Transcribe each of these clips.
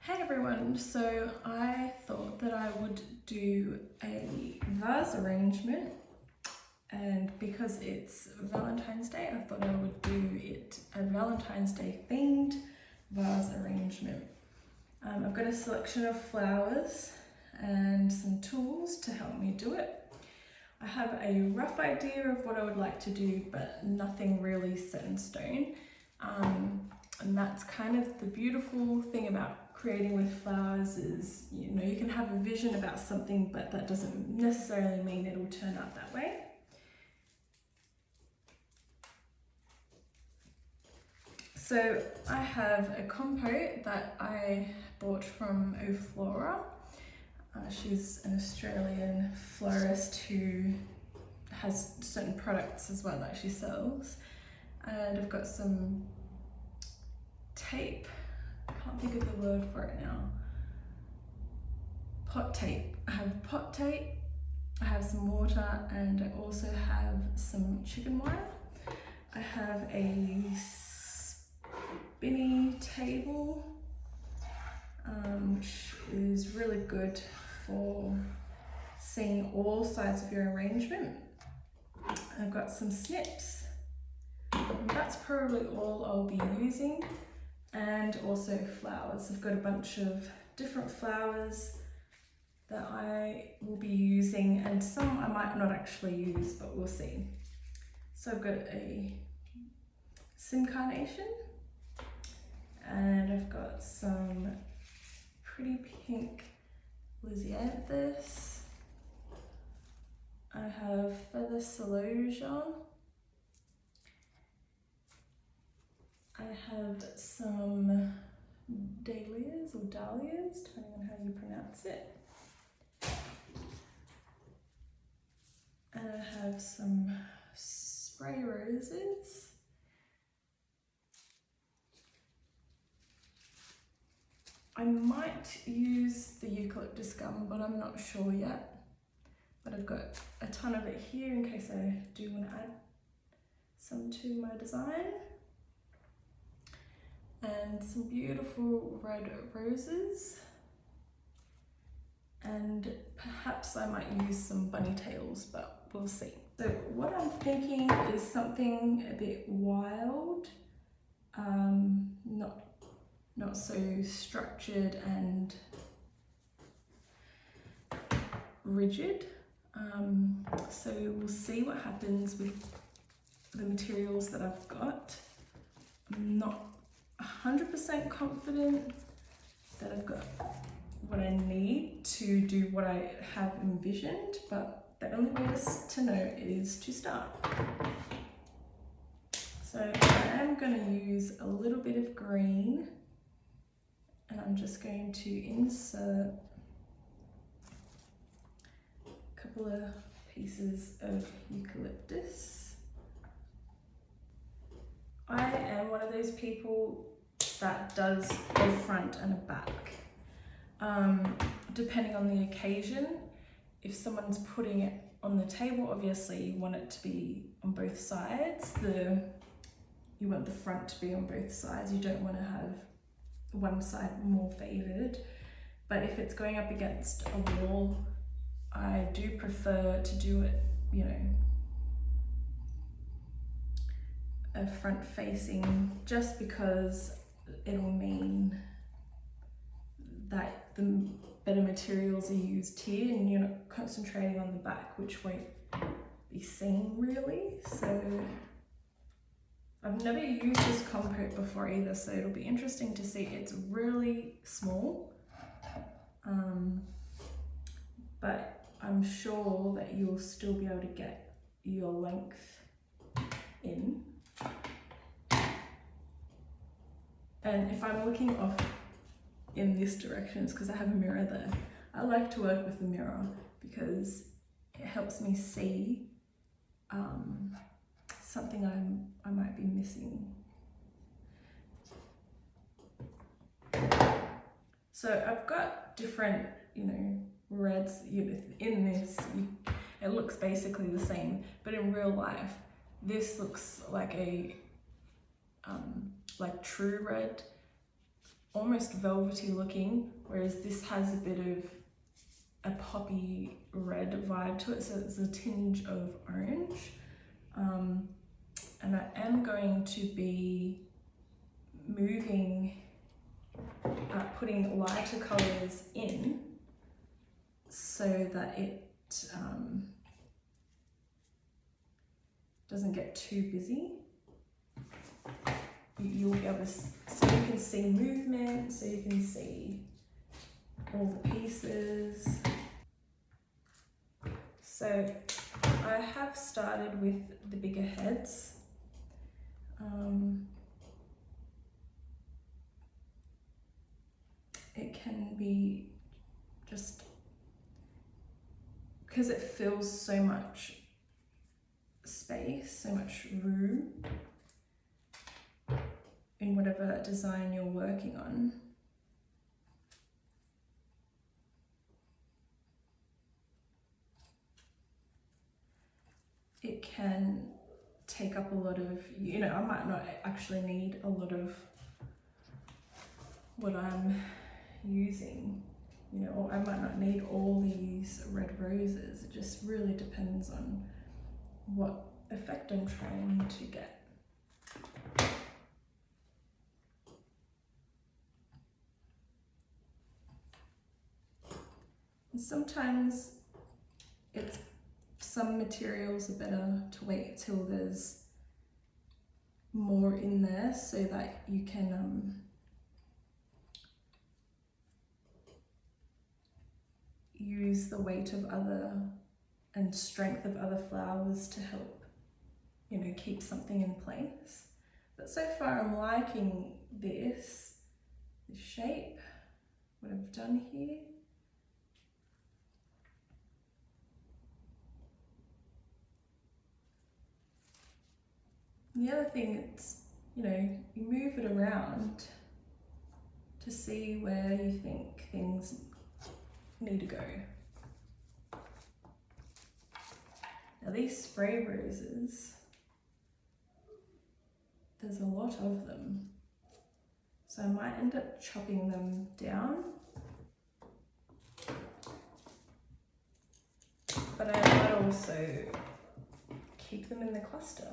Hey everyone, so I thought that I would do a vase arrangement, and because it's Valentine's Day I thought I would do it a Valentine's Day themed vase arrangement. I've got a selection of flowers and some tools to help me do it. I have a rough idea of what I would like to do, but nothing really set in stone. And that's kind of the beautiful thing about creating with flowers is, you can have a vision about something, but that doesn't necessarily mean it'll turn out that way. So I have a compote that I bought from Oh Flora. She's an Australian florist who has certain products as well that she sells. And I've got some tape, I can't think of the word for it now. Pot tape. I have pot tape, I have some water, and I also have some chicken wire. I have a spinny table, which is really good for seeing all sides of your arrangement. I've got some snips, and that's probably all I'll be using, and also flowers. I've got a bunch of different flowers that I will be using, and some I might not actually use, but we'll see. So I've got some Carnation, and I've got some pretty pink Lisianthus. I have feather Celosia. I have some Dahlias or Dahlias, depending on how you pronounce it. And I have some spray roses. I might use the eucalyptus gum, but I'm not sure yet. But I've got a ton of it here in case I do want to add some to my design. And some beautiful red roses. And perhaps I might use some bunny tails, but we'll see. So what I'm thinking is something a bit wild, not so structured and rigid. So we'll see what happens with the materials that I've got. I'm not 100% confident that I've got what I need to do what I have envisioned, but the only way to know is to start. So I am going to use a little bit of green, and I'm just going to insert a couple of pieces of eucalyptus. I am one of those people that does a front and a back. Depending on the occasion, if someone's putting it on the table, obviously you want it to be on both sides. You want the front to be on both sides. You don't want to have one side more favored. But if it's going up against a wall, I do prefer to do it, a front facing, just because it'll mean that the better materials are used here and you're not concentrating on the back, which won't be seen really. So I've never used this compote before either, so it'll be interesting to see. It's really small, but I'm sure that you'll still be able to get your length in. And if I'm looking off in this direction, it's because I have a mirror there. I like to work with the mirror because it helps me see something I might be missing. So I've got different, reds in this. It looks basically the same, but in real life, this looks like a like true red, almost velvety looking, whereas this has a bit of a poppy red vibe to it, so it's a tinge of orange. And I am going to be moving, putting lighter colours in so that it doesn't get too busy. You'll be able to, so you can see movement, so you can see all the pieces. So I have started with the bigger heads. It can be just because it fills so much space, so much room in whatever design you're working on. It can take up a lot of, you know, I might not actually need a lot of what I'm using, you know, or I might not need all these red roses. It just really depends on what effect I'm trying to get. And sometimes some materials are better to wait till there's more in there so that you can use the weight of other and strength of other flowers to help, you know, keep something in place. But so far I'm liking this shape, what I've done here. And the other thing, it's, you know, you move it around to see where you think things need to go. Now these spray roses, there's a lot of them, so I might end up chopping them down, but I might also keep them in the cluster.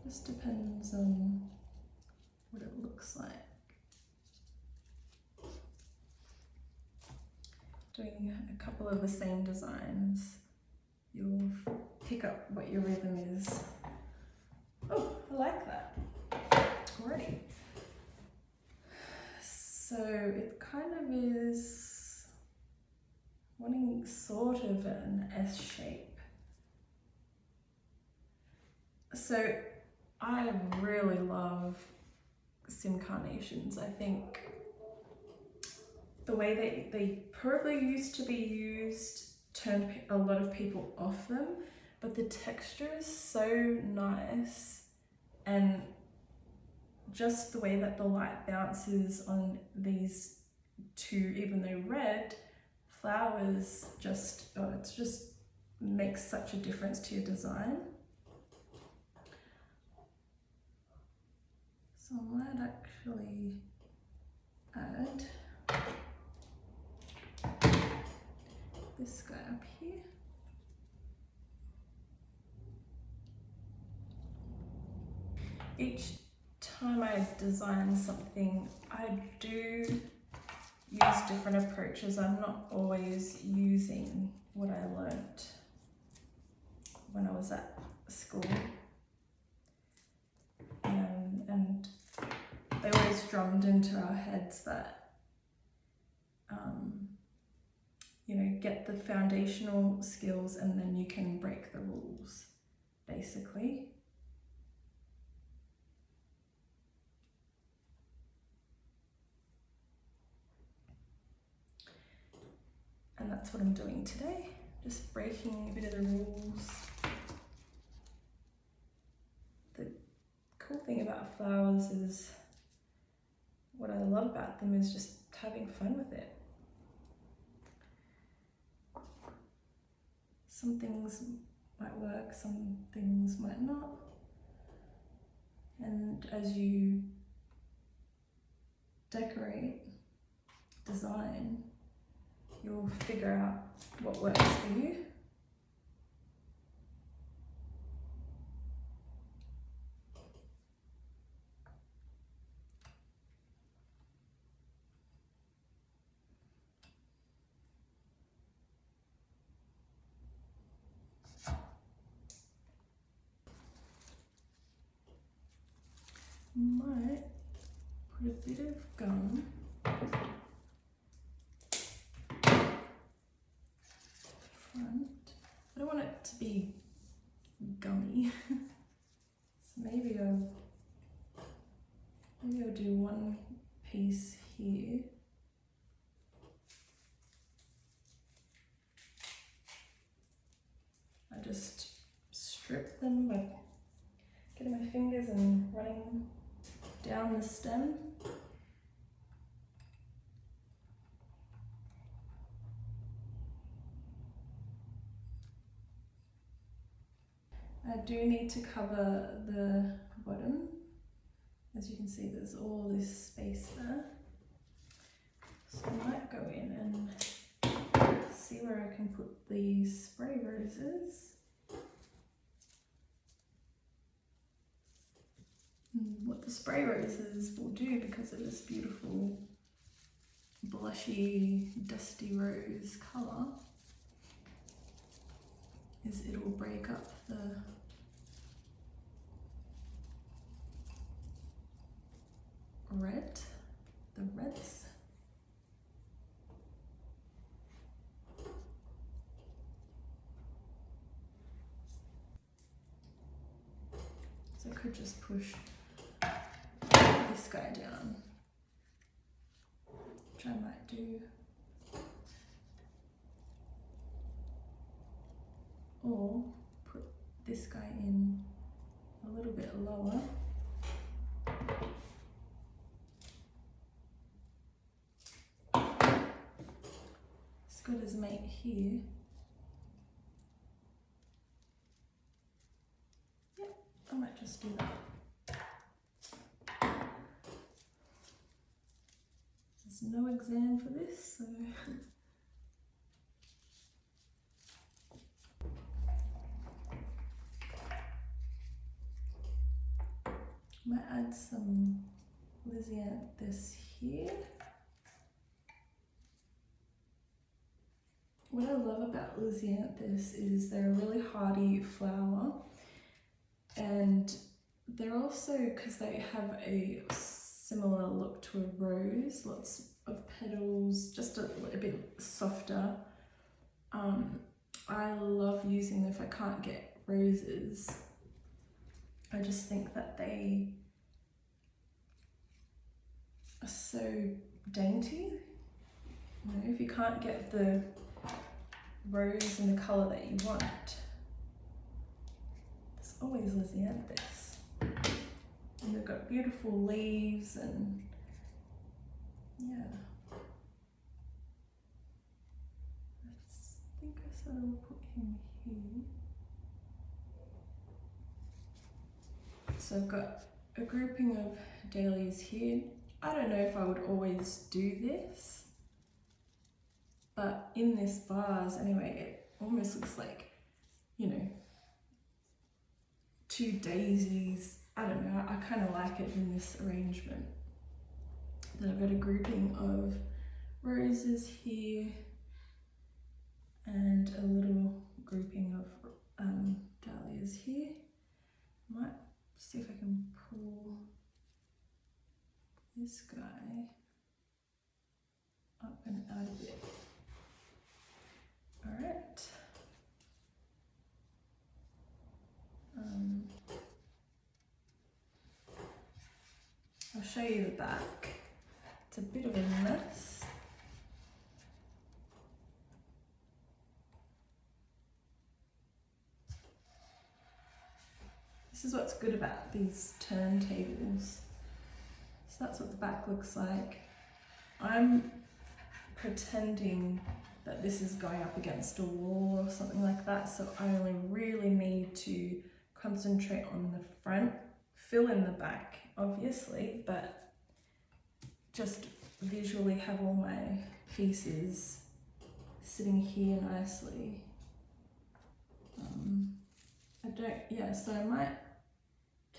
Just depends on what it looks like. Doing a couple of the same designs, you'll pick up what your rhythm is. Oh, I like that. Alrighty. So it kind of is wanting sort of an S shape. So I really love carnations. I think the way they probably used to be used turned a lot of people off them, but the texture is so nice, and just the way that the light bounces on these two, even though red, flowers just, it just makes such a difference to your design. So I might actually add this guy up here. Each time I design something, I do use different approaches. I'm not always using what I learnt when I was at school. And they always drummed into our heads that you know, get the foundational skills and then you can break the rules, basically. And that's what I'm doing today, just breaking a bit of the rules. The cool thing about flowers is, what I love about them is just having fun with it. Some things might work, some things might not. And as you decorate, design, you'll figure out what works for you. Might put a bit of gum front. I don't want it to be gummy, so maybe I'll do one piece here. I just strip them by getting my fingers and running down the stem. I do need to cover the bottom. As you can see, there's all this space there. So I might go in and see where I can put the spray roses. What the spray roses will do, because of this beautiful blushy, dusty rose colour, is it'll break up the reds. So I could just push this guy down, which I might do. Or put this guy in a little bit lower. It's got his mate here. Yep, I might just do that. There's no exam for this, so might add some Lisianthus here. What I love about Lisianthus is they're a really hardy flower, and they're also, because they have a similar look to a rose, lots of petals, just a bit softer. I love using them if I can't get roses. I just think that they are so dainty. You know, if you can't get the rose in the colour that you want, there's always Lisianthus. And they've got beautiful leaves, and yeah. I think I said I'll put him here. So I've got a grouping of dahlias here. I don't know if I would always do this, but in this vase anyway, it almost looks like, you know, two daisies. I don't know, I kind of like it in this arrangement. Then I've got a grouping of roses here and a little grouping of dahlias here. Might see if I can pull this guy up and out a bit. All right. I'll show you the back. It's a bit of a mess. This is what's good about these turntables. So that's what the back looks like. I'm pretending that this is going up against a wall or something like that, so I only really need to concentrate on the front fill in the back, obviously, but just visually have all my pieces sitting here nicely. So I might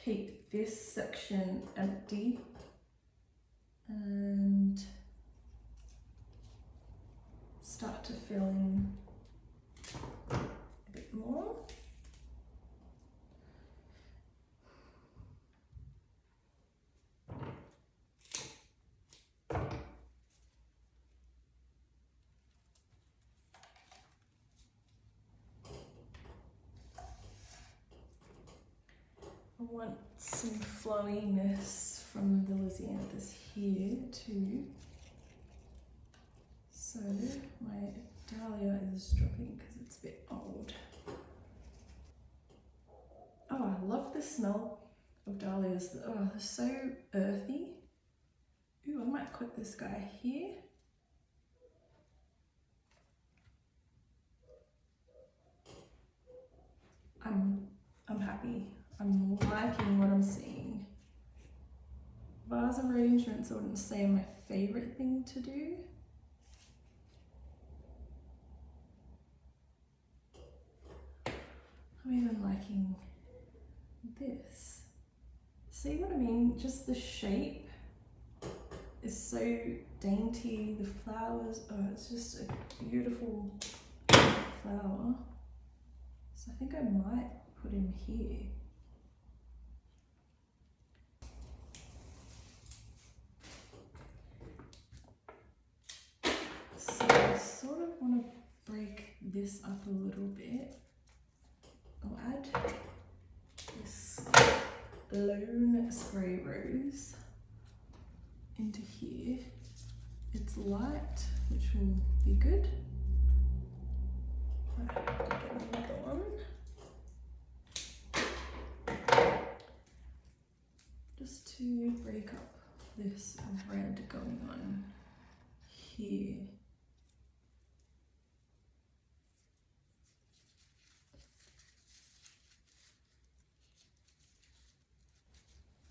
keep this section empty and start to fill in a bit more. I want some flowiness from the Lisianthus here too. So my Dahlia is dropping because it's a bit old. Oh, I love the smell of Dahlias. Oh, they're so earthy. Ooh, I might put this guy here. I'm happy. I'm liking what I'm seeing. Vase arrangements, I wouldn't say are my favourite thing to do. I'm even liking this. See what I mean? Just the shape is so dainty. The flowers, oh, it's just a beautiful flower. So I think I might put him here. So I sort of want to break this up a little bit. I'll add this lone spray rose into here. It's light, which will be good. I have to get another one. Just to break up this red going on here.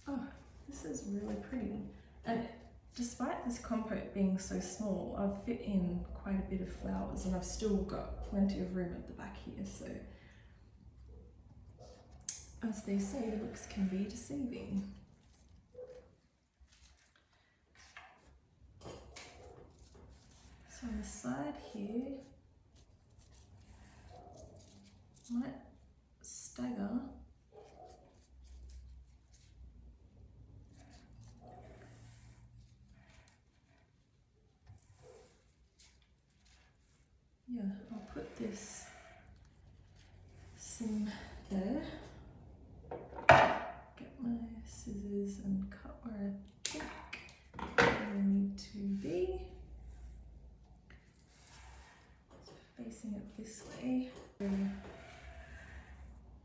Oh, this is really pretty. And despite this compote being so small, I've fit in quite a bit of flowers and I've still got plenty of room at the back here, so as they say, the looks can be deceiving. So on the side here, I might stagger I'll put this sim there. Get my scissors and cut where I think they need to be. Facing it this way.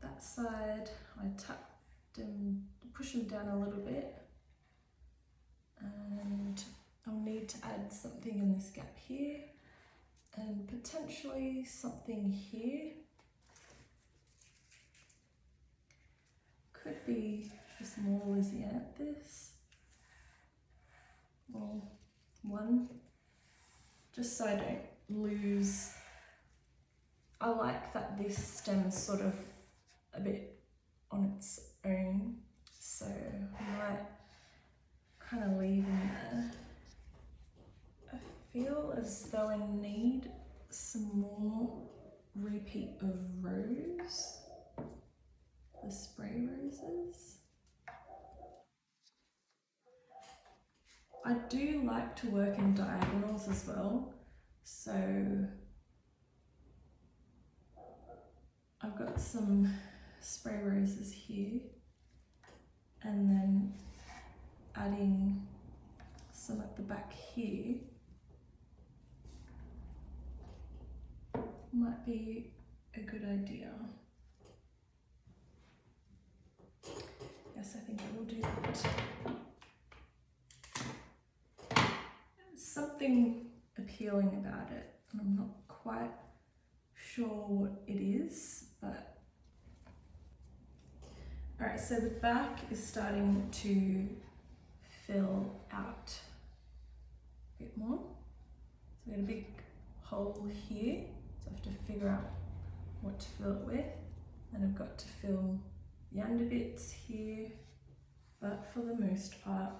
That side, I tucked them, push them down a little bit, and I'll need to add something in this gap here, and potentially something here. Could be just more Lisianthus, or one, just so I don't lose. I like that this stem is sort of a bit on its own, so I might kind of leave in there. I feel as though I need some more repeat of rose, the spray roses. I do like to work in diagonals as well, so I've got some spray roses here, and then adding some at the back here might be a good idea. Yes, I think I will do that. Something appealing about it, and I'm not quite sure what it is, but Alright, so the back is starting to fill out a bit more. So I've got a big hole here, so I have to figure out what to fill it with. And I've got to fill the under bits here, but for the most part,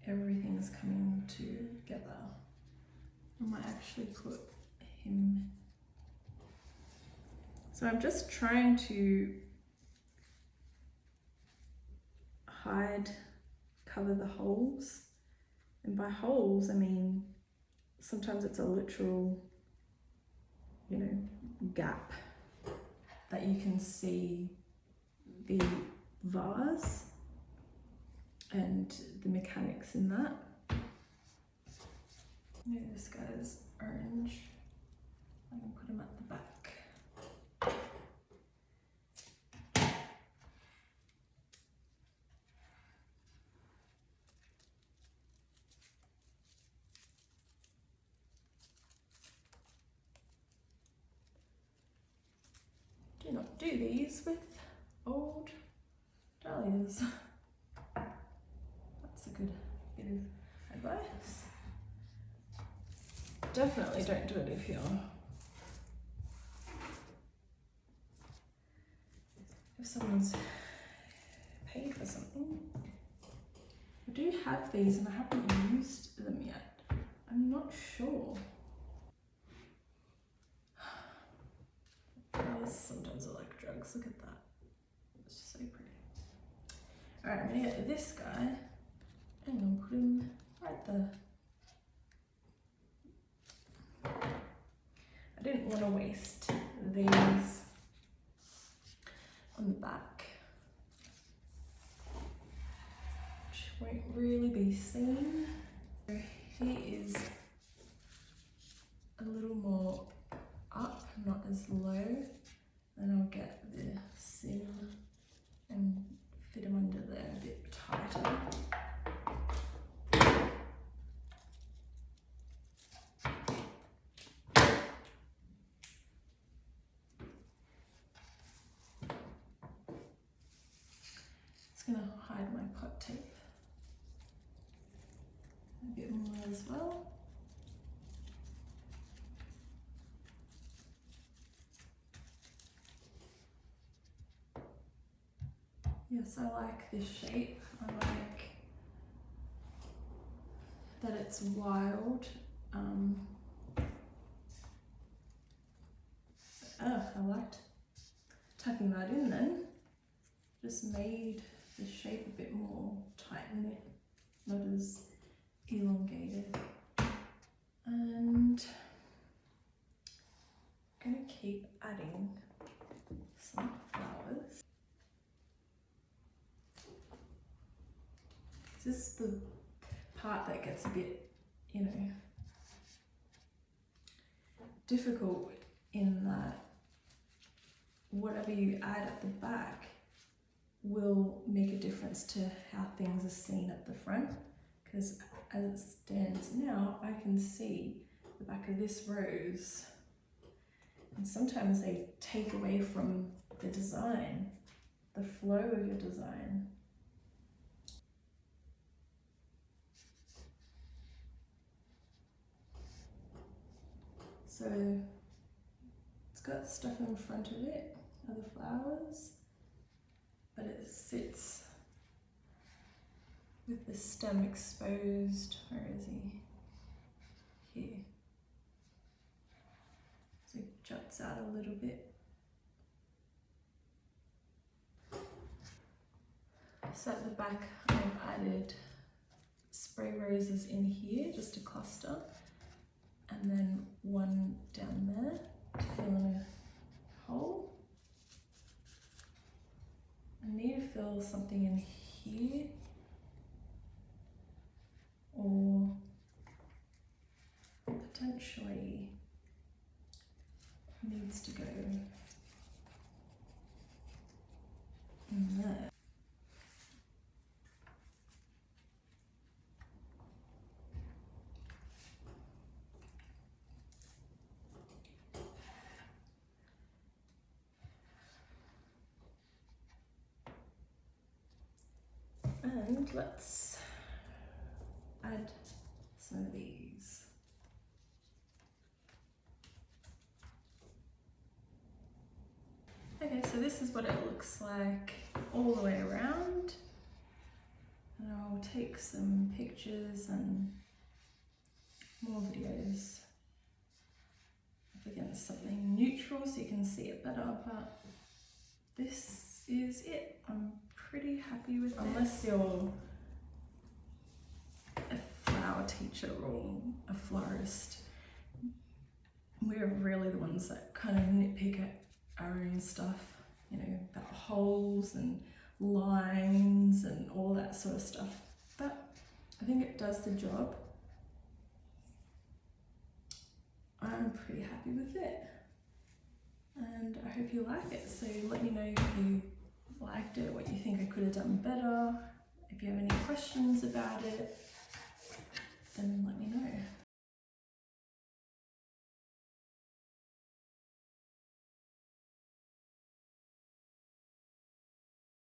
everything's coming together. I might actually put him. So I'm just trying to cover the holes. And by holes, I mean, sometimes it's a literal, you know, gap that you can see the vase and the mechanics in that. Maybe this guy's orange. I can put him at the back. Do not do these with old dahlias. That's a good bit of advice. Definitely don't do it if someone's paid for something. I do have these and I haven't used them yet. I'm not sure. Flowers sometimes are like drugs. Look at that. It's just so pretty. Alright, I'm gonna get this guy and I'm gonna put him right there. I didn't want to waste these on the back, which won't really be seen. So he is a little more up, not as low. Then I'll get the sim and fit him under there a bit tighter. It's going to hide my pot tape a bit more as well. Yes, I like this shape. I like that it's wild. I liked tucking that in then. Just made the shape a bit more tight knit, not as elongated. And I'm going to keep adding some flowers. This is the part that gets a bit, you know, difficult in that whatever you add at the back will make a difference to how things are seen at the front, because as it stands now, I can see the back of this rose, and sometimes they take away from the design, the flow of your design. So it's got stuff in front of it, other flowers, but it sits with the stem exposed. Where is he? Here. So it juts out a little bit. So at the back I've added spray roses in here, just a cluster, and then one down there to fill in a hole. I need to fill something in here, or potentially needs to go in there. And let's add some of these. Okay, so this is what it looks like all the way around. And I'll take some pictures and more videos up against something neutral so you can see it better, but this is it. I'm pretty happy with it. Unless you're a flower teacher or a florist, we're really the ones that kind of nitpick at our own stuff, you know, about holes and lines and all that sort of stuff. But I think it does the job. I'm pretty happy with it. And I hope you like it. So let me know if you liked it, what you think I could have done better, if you have any questions about it.